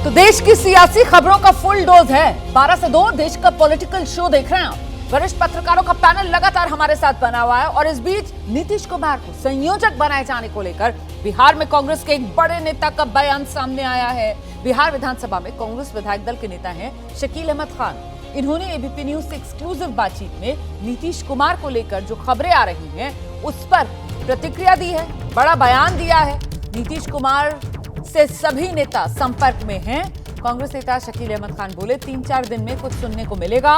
तो देश की सियासी खबरों का फुल डोज है। 12 से 2 देश का पॉलिटिकल शो देख रहे हैं आप। वरिष्ठ पत्रकारों का पैनल लगातार हमारे साथ बना हुआ है और इस बीच नीतीश कुमार को संयोजक बनाए जाने को लेकर बिहार में कांग्रेस के एक बड़े नेता का बयान सामने आया है। बिहार विधानसभा में कांग्रेस विधायक दल के नेता हैं शकील अहमद खान। इन्होंने एबीपी न्यूज से एक्सक्लूसिव बातचीत में नीतीश कुमार को लेकर जो खबरें आ रही हैं उस पर प्रतिक्रिया दी है, बड़ा बयान दिया है। नीतीश कुमार से सभी नेता संपर्क में हैं। कांग्रेस नेता शकील अहमद खान बोले 3-4 दिन में कुछ सुनने को मिलेगा।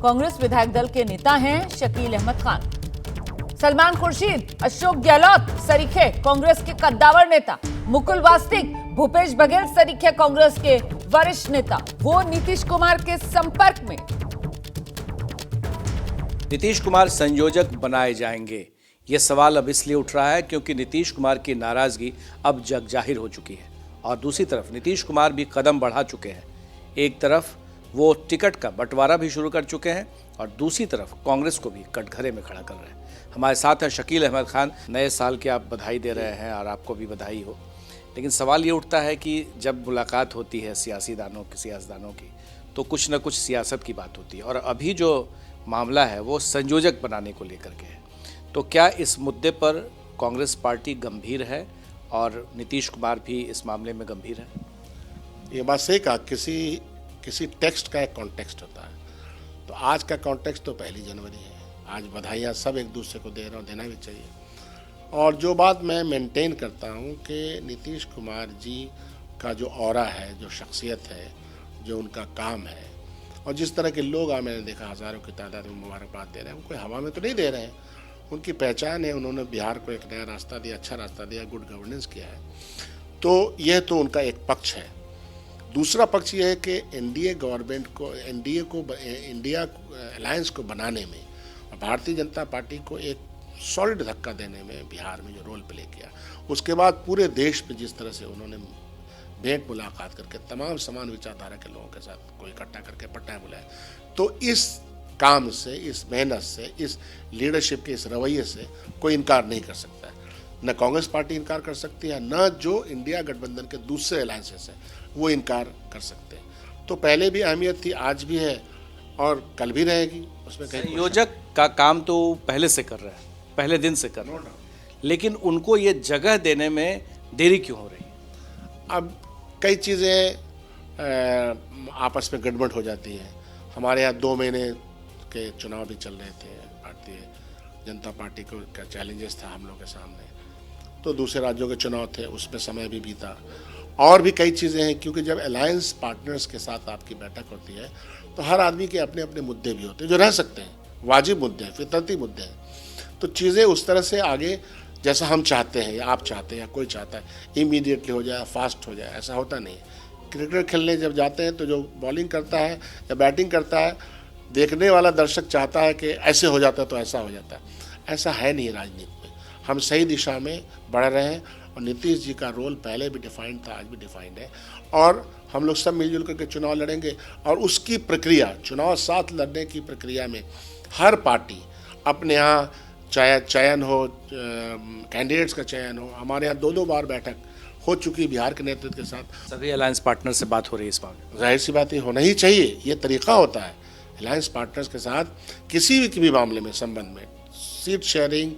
कांग्रेस विधायक दल के नेता हैं शकील अहमद खान। सलमान खुर्शीद, अशोक गहलोत सरीखे कांग्रेस के कद्दावर नेता, मुकुल वासनिक, भूपेश बघेल सरीखे कांग्रेस के वरिष्ठ नेता, वो नीतीश कुमार के संपर्क में। नीतीश कुमार संयोजक बनाए जाएंगे, यह सवाल अब इसलिए उठ रहा है क्योंकि नीतीश कुमार की नाराजगी अब जग जाहिर हो चुकी है और दूसरी तरफ नीतीश कुमार भी कदम बढ़ा चुके हैं। एक तरफ वो टिकट का बंटवारा भी शुरू कर चुके हैं और दूसरी तरफ कांग्रेस को भी कटघरे में खड़ा कर रहे हैं। हमारे साथ हैं शकील अहमद खान। नए साल की आप बधाई दे रहे हैं और आपको भी बधाई हो, लेकिन सवाल ये उठता है कि जब मुलाकात होती है सियासतदानों की तो कुछ न कुछ सियासत की बात होती है और अभी जो मामला है वो संयोजक बनाने को लेकर के है। तो क्या इस मुद्दे पर कांग्रेस पार्टी गंभीर है और नीतीश कुमार भी इस मामले में गंभीर है? ये बात सही कहा, किसी टेक्स्ट का एक कॉन्टेक्स्ट होता है। तो आज का कॉन्टेक्स्ट तो 1 जनवरी है। आज बधाइयाँ सब एक दूसरे को दे रहे हो, देना भी चाहिए। और जो बात मैं मेंटेन करता हूँ कि नीतीश कुमार जी का जो ऑरा है, जो शख्सियत है, जो उनका काम है और जिस तरह के लोग मैंने देखा हज़ारों की तादाद में मुबारकबाद दे रहे हैं, कोई हवा में तो नहीं दे रहे हैं। उनकी पहचान है, उन्होंने बिहार को एक नया रास्ता दिया, अच्छा रास्ता दिया, गुड गवर्नेंस किया है। तो यह तो उनका एक पक्ष है। दूसरा पक्ष यह है कि इंडिया अलायंस को बनाने में और भारतीय जनता पार्टी को एक सॉलिड धक्का देने में बिहार में जो रोल प्ले किया, उसके बाद पूरे देश में जिस तरह से उन्होंने भेंट मुलाकात करके तमाम समान विचारधारा के लोगों के साथ कोई इकट्ठा करके पट्टा बुलाया, तो इस काम से, इस मेहनत से, इस लीडरशिप के इस रवैये से कोई इनकार नहीं कर सकता है। न कांग्रेस पार्टी इनकार कर सकती है, न जो इंडिया गठबंधन के दूसरे अलायंसेस हैं वो इनकार कर सकते हैं। तो पहले भी अहमियत थी, आज भी है और कल भी रहेगी। उसमें संयोजक का काम तो पहले से कर रहा है, पहले दिन से कर रहा है, लेकिन उनको ये जगह देने में देरी क्यों हो रही है? अब कई चीज़ें आपस में गड़बड़ हो जाती हैं। हमारे यहाँ 2 महीने के चुनाव भी चल रहे थे, भारतीय जनता पार्टी को का चैलेंजेस था हम लोग के सामने, तो दूसरे राज्यों के चुनाव थे, उसमें समय भी बीता। और भी कई चीज़ें हैं, क्योंकि जब अलायंस पार्टनर्स के साथ आपकी बैठक होती है तो हर आदमी के अपने अपने मुद्दे भी होते हैं जो रह सकते हैं, वाजिब मुद्दे हैं, फितरती मुद्दे हैं। तो चीज़ें उस तरह से आगे जैसा हम चाहते हैं या आप चाहते हैं या कोई चाहता है इमीडिएटली हो जाए, फास्ट हो जाए, ऐसा होता नहीं है। क्रिकेट खेलने जब जाते हैं तो जो बॉलिंग करता है या बैटिंग करता है, देखने वाला दर्शक चाहता है कि ऐसे हो जाता है तो ऐसा हो जाता है। ऐसा है नहीं राजनीति में। हम सही दिशा में बढ़ रहे हैं और नीतीश जी का रोल पहले भी डिफाइंड था, आज भी डिफाइंड है और हम लोग सब मिलजुल करके चुनाव लड़ेंगे। और उसकी प्रक्रिया, चुनाव साथ लड़ने की प्रक्रिया में हर पार्टी अपने यहाँ चयन हो, कैंडिडेट्स का चयन हो। हमारे यहाँ 2-2 बार बैठक हो चुकी बिहार के नेतृत्व के साथ। सभी अलायंस पार्टनर से बात हो रही है इस मामले में। जाहिर सी बात है, होना ही चाहिए, ये तरीका होता है अलायंस पार्टनर्स के साथ किसी भी मामले में, संबंध में। सीट शेयरिंग,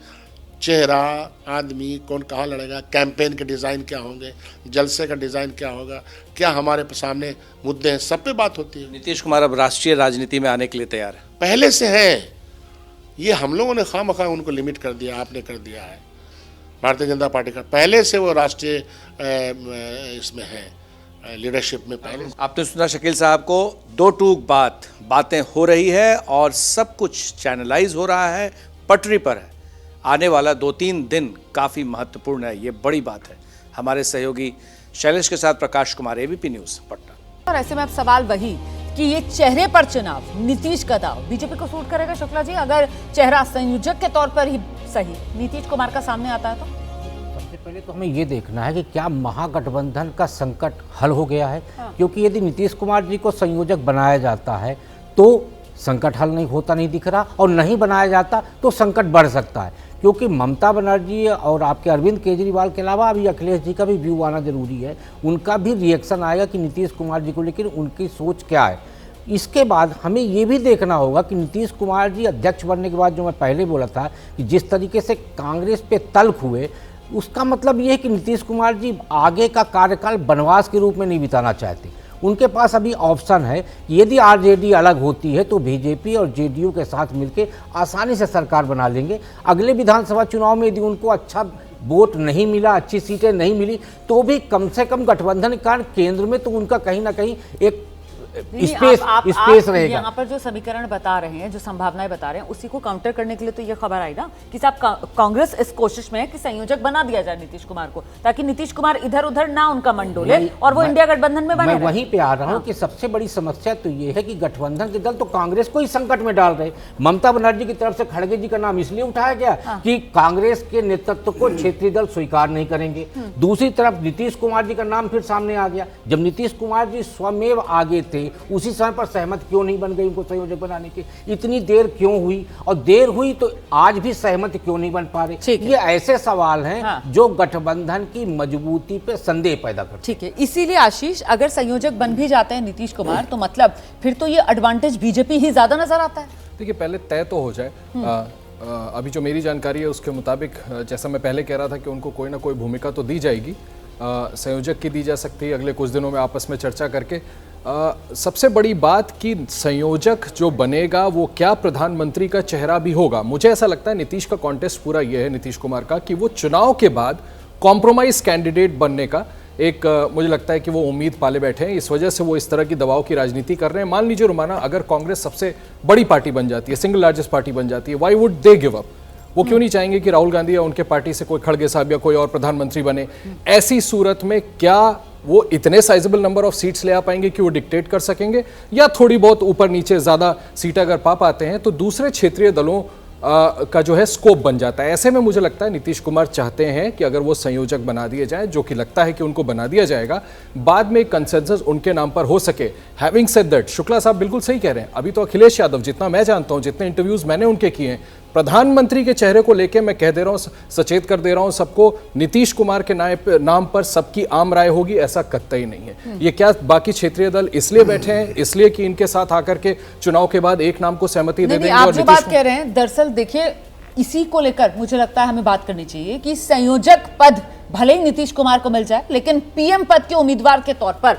चेहरा, आदमी कौन कहाँ लड़ेगा, कैंपेन के डिज़ाइन क्या होंगे, जलसे का डिज़ाइन क्या होगा, क्या हमारे सामने मुद्दे हैं, सब पे बात होती है। नीतीश कुमार अब राष्ट्रीय राजनीति में आने के लिए तैयार है? पहले से है। ये हम लोगों ने खामखा उनको लिमिट कर दिया, आपने कर दिया है। भारतीय जनता पार्टी का पहले से वो राष्ट्रीय इसमें है, लीडरशिप में पहले। आपने सुना शकील साहब को, 2 टूक बातें हो रही है और सब कुछ चैनलाइज हो रहा है, पटरी पर है। आने वाला 2-3 दिन काफ़ी महत्वपूर्ण है, ये बड़ी बात है। हमारे सहयोगी शैलेश के साथ प्रकाश कुमार, एबीपी न्यूज़, पटना। और ऐसे में अब सवाल वही कि ये चेहरे पर चुनाव, नीतीश का दाव बीजेपी को सूट करेगा? शुक्ला जी, अगर चेहरा संयोजक के तौर पर ही सही नीतीश कुमार का सामने आता है तो? सबसे पहले तो हमें ये देखना है कि क्या महागठबंधन का संकट हल हो गया है। क्योंकि यदि नीतीश कुमार जी को संयोजक बनाया जाता है तो संकट हल नहीं होता नहीं दिख रहा, और नहीं बनाया जाता तो संकट बढ़ सकता है। क्योंकि ममता बनर्जी और आपके अरविंद केजरीवाल के अलावा अभी अखिलेश जी का भी व्यू आना जरूरी है, उनका भी रिएक्शन आएगा कि नीतीश कुमार जी को लेकर उनकी सोच क्या है। इसके बाद हमें ये भी देखना होगा कि नीतीश कुमार जी अध्यक्ष बनने के बाद, जो मैं पहले बोला था कि जिस तरीके से कांग्रेस पे तल्ख हुए, उसका मतलब ये है कि नीतीश कुमार जी आगे का कार्यकाल वनवास के रूप में नहीं बिताना चाहते। उनके पास अभी ऑप्शन है कि यदि आरजेडी अलग होती है तो बीजेपी और जेडीयू के साथ मिलकर आसानी से सरकार बना लेंगे। अगले विधानसभा चुनाव में यदि उनको अच्छा वोट नहीं मिला, अच्छी सीटें नहीं मिली, तो भी कम से कम गठबंधन के कारण केंद्र में तो उनका कहीं ना कहीं एक स्पेस रहेगा। यहाँ पर जो समीकरण बता रहे हैं, जो संभावनाएं बता रहे हैं, उसी को काउंटर करने के लिए तो ये खबर आई ना कि साहब कांग्रेस इस कोशिश में है कि संयोजक बना दिया जाए नीतीश कुमार को, ताकि नीतीश कुमार इधर उधर ना उनका मन डोले और वो इंडिया गठबंधन में बने। मैं वहीं पे आ रहा हूँ कि सबसे बड़ी समस्या तो ये है कि गठबंधन के दल तो कांग्रेस को ही संकट में डाल रहे। ममता बनर्जी की तरफ से खड़गे जी का नाम इसलिए उठाया गया कि कांग्रेस के नेतृत्व को क्षेत्रीय दल स्वीकार नहीं करेंगे। दूसरी तरफ नीतीश कुमार जी का नाम फिर सामने आ गया। जब नीतीश कुमार जी स्वमेव आगे थे, उसी समय पर सहमत क्यों नहीं बन गई उनको संयोजक बनाने की? इतनी देर क्यों हुई? और देर हुई तो आज भी सहमत क्यों नहीं बन पा रहे? ये ऐसे सवाल हैं जो गठबंधन की मजबूती पे संदेह पैदा करते हैं। ठीक है, इसीलिए आशीष, अगर संयोजक बन भी जाते हैं नीतीश कुमार, तो मतलब फिर तो ये एडवांटेज बीजेपी ही ज्यादा नजर आता है। देखिए, पहले तय तो हो जाए। अभी जो मेरी जानकारी है उसके मुताबिक, जैसा मैं पहले कह रहा था कि उनको कोई ना कोई भूमिका तो दी जाएगी, संयोजक की दी जा सकती है अगले कुछ दिनों में आपस में चर्चा करके। सबसे बड़ी बात कि संयोजक जो बनेगा वो क्या प्रधानमंत्री का चेहरा भी होगा। मुझे ऐसा लगता है नीतीश का कॉन्टेस्ट पूरा ये है, नीतीश कुमार का, कि वो चुनाव के बाद कॉम्प्रोमाइज कैंडिडेट बनने का एक मुझे लगता है कि वो उम्मीद पाले बैठे हैं। इस वजह से वो इस तरह की दबाव की राजनीति कर रहे हैं। मान लीजिए रुमाना, अगर कांग्रेस सबसे बड़ी पार्टी बन जाती है, सिंगल लार्जेस्ट पार्टी बन जाती है, why would they give up? वो क्यों नहीं चाहेंगे कि राहुल गांधी या उनके पार्टी से कोई खड़गे साहब या कोई और प्रधानमंत्री बने? ऐसी सूरत में क्या वो इतने साइजेबल नंबर ऑफ सीट्स ले आ पाएंगे कि वो डिक्टेट कर सकेंगे, या थोड़ी बहुत ऊपर नीचे ज्यादा सीट अगर पा पाते हैं तो दूसरे क्षेत्रीय दलों का जो है स्कोप बन जाता है? ऐसे में मुझे लगता है नीतीश कुमार चाहते हैं कि अगर वो संयोजक बना दिए जाएं, जो कि लगता है कि उनको बना दिया जाएगा, बाद में कंसेंसस उनके नाम पर हो सके। हैविंग सेड दैट, शुक्ला साहब बिल्कुल सही कह रहे हैं। अभी तो अखिलेश यादव, जितना मैं जानता हूं, जितने इंटरव्यूज मैंने उनके किए हैं, प्रधानमंत्री के चेहरे को लेकर मैं कह दे रहा हूं, सचेत कर दे रहा हूं सबको, नीतीश कुमार के नाम पर सबकी आम राय होगी, ऐसा कतई नहीं है। ये क्या बाकी क्षेत्रीय दल इसलिए बैठे हैं, इसलिए कि इनके साथ आकर के चुनाव के बाद एक नाम को सहमति दे देंगे? आप जो बात कह रहे हैं, दरअसल देखिए, इसी को लेकर मुझे लगता है हमें बात करनी चाहिए कि संयोजक पद भले ही नीतीश कुमार को मिल जाए, लेकिन पीएम पद के उम्मीदवार के तौर पर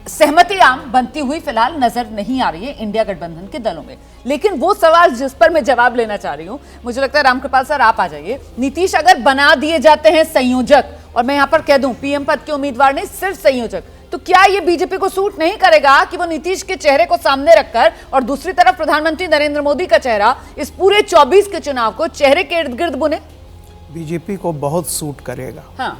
सहमति आम बनती हुई फिलहाल नजर नहीं आ रही है इंडिया गठबंधन के दलों में। लेकिन वो सवाल जिस पर मैं जवाब लेना चाह रही हूं, मुझे लगता है रामकृपाल सर आप आ जाइए। नीतीश अगर बना दिए जाते हैं संयोजक, और मैं यहां पर कह दूं पीएम पद के उम्मीदवार नहीं, सिर्फ संयोजक, तो क्या ये बीजेपी को सूट नहीं करेगा कि वो नीतीश के चेहरे को सामने रखकर और दूसरी तरफ प्रधानमंत्री नरेंद्र मोदी का चेहरा इस पूरे 24 के चुनाव को चेहरे के इर्द गिर्द बुने? बीजेपी को बहुत सूट करेगा। हाँ।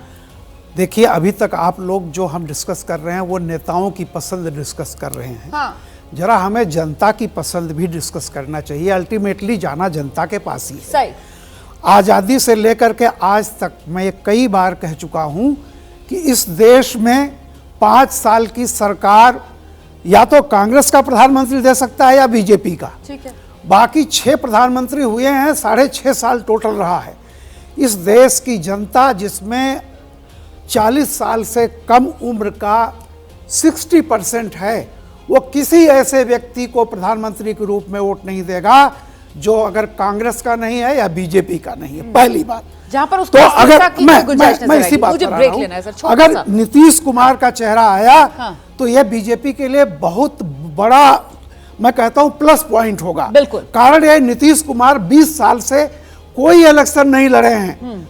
देखिए, अभी तक आप लोग जो हम डिस्कस कर रहे हैं वो नेताओं की पसंद डिस्कस कर रहे हैं। हाँ। जरा हमें जनता की पसंद भी डिस्कस करना चाहिए। अल्टीमेटली जाना जनता के पास ही है। सही। आज़ादी से लेकर के आज तक मैं ये कई बार कह चुका हूं कि इस देश में 5 साल की सरकार या तो कांग्रेस का प्रधानमंत्री दे सकता है या बीजेपी का। ठीक है। बाकी 6 प्रधानमंत्री हुए हैं, 6.5 साल टोटल रहा है। इस देश की जनता, जिसमें 40 साल से कम उम्र का 60% है, वो किसी ऐसे व्यक्ति को प्रधानमंत्री के रूप में वोट नहीं देगा जो अगर कांग्रेस का नहीं है या बीजेपी का नहीं है। पहली बात। जहां पर उसको तो अगर मैं इसी बात मुझे कर ब्रेक रहा लेना है सर, हूं, अगर नीतीश कुमार का चेहरा आया हाँ। तो यह बीजेपी के लिए बहुत बड़ा, मैं कहता हूं, प्लस पॉइंट होगा। बिल्कुल। कारण यह, नीतीश कुमार 20 साल से कोई इलेक्शन नहीं लड़े हैं,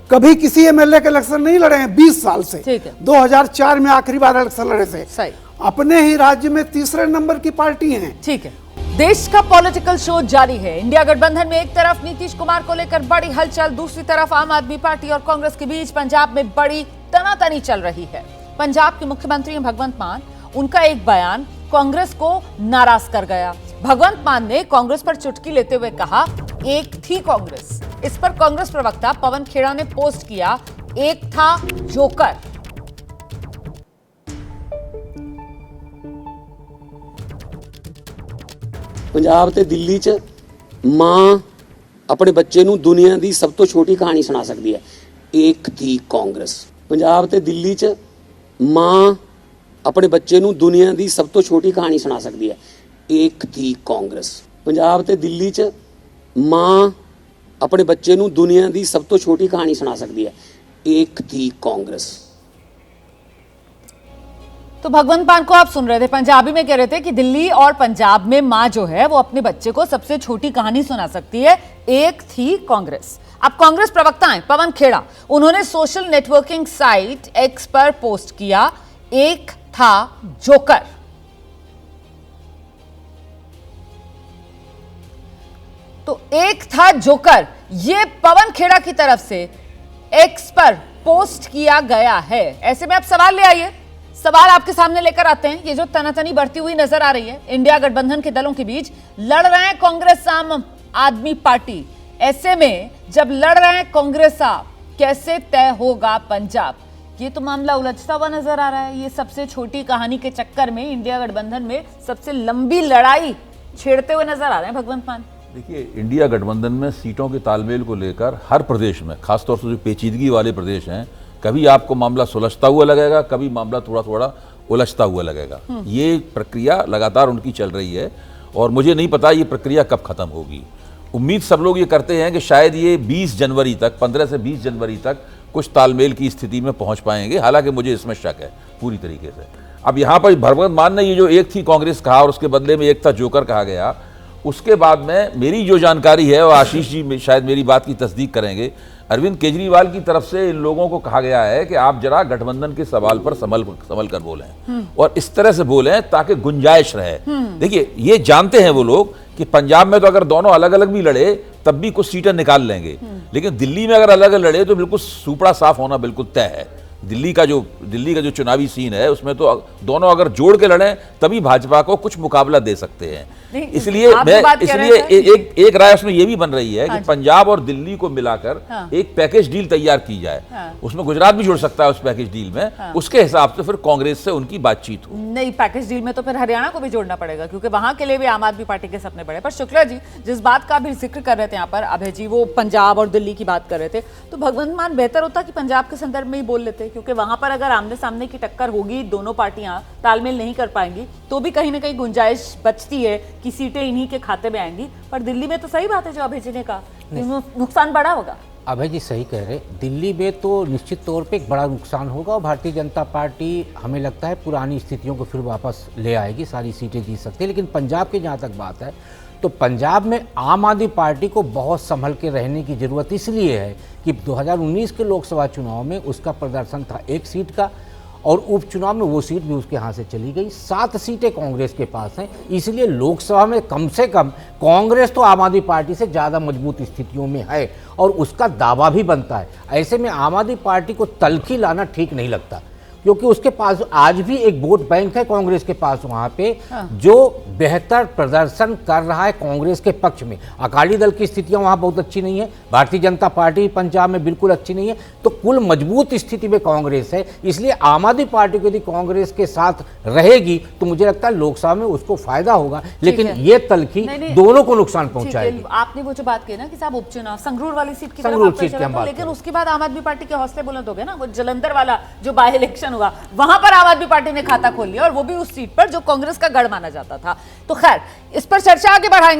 कभी किसी एमएलए के इलेक्शन नहीं लड़े हैं 20 साल से। 2004 में आखिरी बार इलेक्शन लड़े थे। सही। अपने ही राज्य में तीसरे नंबर की पार्टी है। ठीक है। देश का पॉलिटिकल शो जारी है। इंडिया गठबंधन में एक तरफ नीतीश कुमार को लेकर बड़ी हलचल, दूसरी तरफ आम आदमी पार्टी और कांग्रेस के बीच पंजाब में बड़ी तनातनी चल रही है। पंजाब के मुख्यमंत्री हैं भगवंत मान, उनका एक बयान कांग्रेस को नाराज कर गया। भगवंत मान ने कांग्रेस पर चुटकी लेते हुए कहा, एक थी कांग्रेस। इस पर कांग्रेस प्रवक्ता पवन खेड़ा ने पोस्ट किया, एक था जोकर। पंजाब ते दिल्ली च मां ਆਪਣੇ ਬੱਚੇ ਨੂੰ ਦੁਨੀਆ ਦੀ ਸਭ ਤੋਂ ਛੋਟੀ ਕਹਾਣੀ ਸੁਣਾ ਸਕਦੀ ਹੈ। ਇੱਕ ਥੀ ਕਾਂਗਰਸ। ਪੰਜਾਬ ਤੇ ਦਿੱਲੀ 'ਚ ਮਾਂ ਆਪਣੇ ਬੱਚੇ ਨੂੰ ਦੁਨੀਆ ਦੀ ਸਭ ਤੋਂ ਛੋਟੀ ਕਹਾਣੀ ਸੁਣਾ ਸਕਦੀ ਹੈ। ਇੱਕ ਥੀ ਕਾਂਗਰਸ। ਪੰਜਾਬ ਤੇ ਦਿੱਲੀ 'ਚ ਮਾਂ ਆਪਣੇ ਬੱਚੇ ਨੂੰ ਦੁਨੀਆ ਦੀ ਸਭ ਤੋਂ ਛੋਟੀ ਕਹਾਣੀ ਸੁਣਾ ਸਕਦੀ ਹੈ। ਇੱਕ थी कांग्रेस। तो भगवंत मान को आप सुन रहे थे, पंजाबी में कह रहे थे कि दिल्ली और पंजाब में मां जो है वो अपने बच्चे को सबसे छोटी कहानी सुना सकती है। एक थी कांग्रेस। अब कांग्रेस प्रवक्ता हैं पवन खेड़ा, उन्होंने सोशल नेटवर्किंग साइट एक्स पर पोस्ट किया, एक था जोकर। तो एक था जोकर, ये पवन खेड़ा की तरफ से एक्स पर पोस्ट किया गया है। ऐसे में आप सवाल ले आइए, सवाल आपके सामने लेकर आते हैं। ये जो तनातनी बढ़ती हुई नजर आ रही है इंडिया गठबंधन के दलों के बीच, लड़ रहे हैं कांग्रेस आम आदमी पार्टी। ऐसे में जब लड़ रहे हैं कांग्रेस आप, कैसे तय होगा पंजाब? ये तो मामला उलझता हुआ नजर आ रहा है। ये सबसे छोटी कहानी के चक्कर में इंडिया गठबंधन में सबसे लंबी लड़ाई छेड़ते हुए नजर आ रहे हैं भगवंत मान। देखिए, इंडिया गठबंधन में सीटों के तालमेल को लेकर हर प्रदेश में, खासतौर से जो पेचीदगी वाले प्रदेश हैं, कभी आपको मामला सुलझता हुआ लगेगा, कभी मामला थोड़ा थोड़ा उलझता हुआ लगेगा। ये प्रक्रिया लगातार उनकी चल रही है और मुझे नहीं पता ये प्रक्रिया कब खत्म होगी। उम्मीद सब लोग ये करते हैं कि शायद ये 20 जनवरी तक, 15 से 20 जनवरी तक कुछ तालमेल की स्थिति में पहुंच पाएंगे। हालांकि मुझे इसमें शक है पूरी तरीके से। अब यहाँ पर भगवंत मान ने ये जो एक थी कांग्रेस कहा और उसके बदले में एक था जोकर कहा गया, उसके बाद में मेरी जो जानकारी है, और आशीष जी शायद मेरी बात की तस्दीक करेंगे, अरविंद केजरीवाल की तरफ से इन लोगों को कहा गया है कि आप जरा गठबंधन के सवाल पर संभल कर बोलें और इस तरह से बोलें ताकि गुंजाइश रहे। देखिए, ये जानते हैं वो लोग कि पंजाब में तो अगर दोनों अलग अलग भी लड़े तब भी कुछ सीटें निकाल लेंगे, लेकिन दिल्ली में अगर अलग अलग लड़े तो बिल्कुल सुपड़ा साफ होना बिल्कुल तय है। दिल्ली का जो चुनावी सीन है उसमें तो दोनों अगर जोड़ के लड़ें तभी भाजपा को कुछ मुकाबला दे सकते हैं। इसलिए एक राय उसमें यह भी बन रही है कि पंजाब और दिल्ली को मिलाकर एक पैकेज डील तैयार की जाए। उसमें गुजरात भी जुड़ सकता है उस पैकेज डील में। उसके हिसाब से फिर कांग्रेस से उनकी बातचीत हो। नहीं, पैकेज डील में तो फिर हरियाणा को भी जोड़ना पड़ेगा क्योंकि वहां के लिए भी आम आदमी पार्टी के सपने बड़े। पर शुक्ला जी जिस बात का भी जिक्र कर रहे थे यहाँ पर अभय जी, वो पंजाब और दिल्ली की बात कर रहे थे, तो भगवंत मान बेहतर होता कि पंजाब के संदर्भ में ही बोल लेते, क्योंकि वहां पर अगर आमने सामने की टक्कर होगी, दोनों पार्टियां तालमेल नहीं कर पाएंगी, तो भी कहीं ना कहीं गुंजाइश बचती है कि सीटें इन्हीं के खाते में आएंगी। पर दिल्ली में तो सही बात है जो अभय जी ने कहा, नुकसान बड़ा होगा। अभय जी सही कह रहे, दिल्ली में तो निश्चित तौर पे एक बड़ा नुकसान होगा और भारतीय जनता पार्टी हमें लगता है पुरानी स्थितियों को फिर वापस ले आएगी, सारी सीटें जीत सकती है। लेकिन पंजाब की जहाँ तक बात है तो पंजाब में आम आदमी पार्टी को बहुत संभल के रहने की ज़रूरत इसलिए है कि 2019 के लोकसभा चुनाव में उसका प्रदर्शन था 1 सीट का और उपचुनाव में वो सीट भी उसके यहाँ से चली गई। 7 सीटें कांग्रेस के पास हैं, इसलिए लोकसभा में कम से कम कांग्रेस तो आम आदमी पार्टी से ज़्यादा मजबूत स्थितियों में है और उसका दावा भी बनता है। ऐसे में आम आदमी पार्टी को तलखी लाना ठीक नहीं लगता क्योंकि उसके पास आज भी एक वोट बैंक है कांग्रेस के पास वहाँ पे जो बेहतर प्रदर्शन कर रहा है कांग्रेस के पक्ष में। अकाली दल की स्थितियां वहाँ बहुत अच्छी नहीं है, भारतीय जनता पार्टी पंजाब में बिल्कुल अच्छी नहीं है, तो कुल मजबूत स्थिति में कांग्रेस है। इसलिए आम आदमी पार्टी को यदि कांग्रेस के साथ रहेगी तो मुझे लगता है लोकसभा में उसको फायदा होगा, लेकिन ये तलखी दोनों को नुकसान पहुंचाएगी। आपने वो जो बात की ना कि साहब उपचुनाव संगरूर वाली सीट की लेकिन उसके बाद आम आदमी पार्टी के हौसले बुलंद हो गए ना। वो जलंधर वाला जो बाय इलेक्शन हुआ वहां पर आम आदमी पार्टी ने खाता खोल लिया और वो भी उस सीट पर जो कांग्रेस का गढ़ माना जाता था। तो खैर इस पर चर्चा आगे बढ़ाएंगे।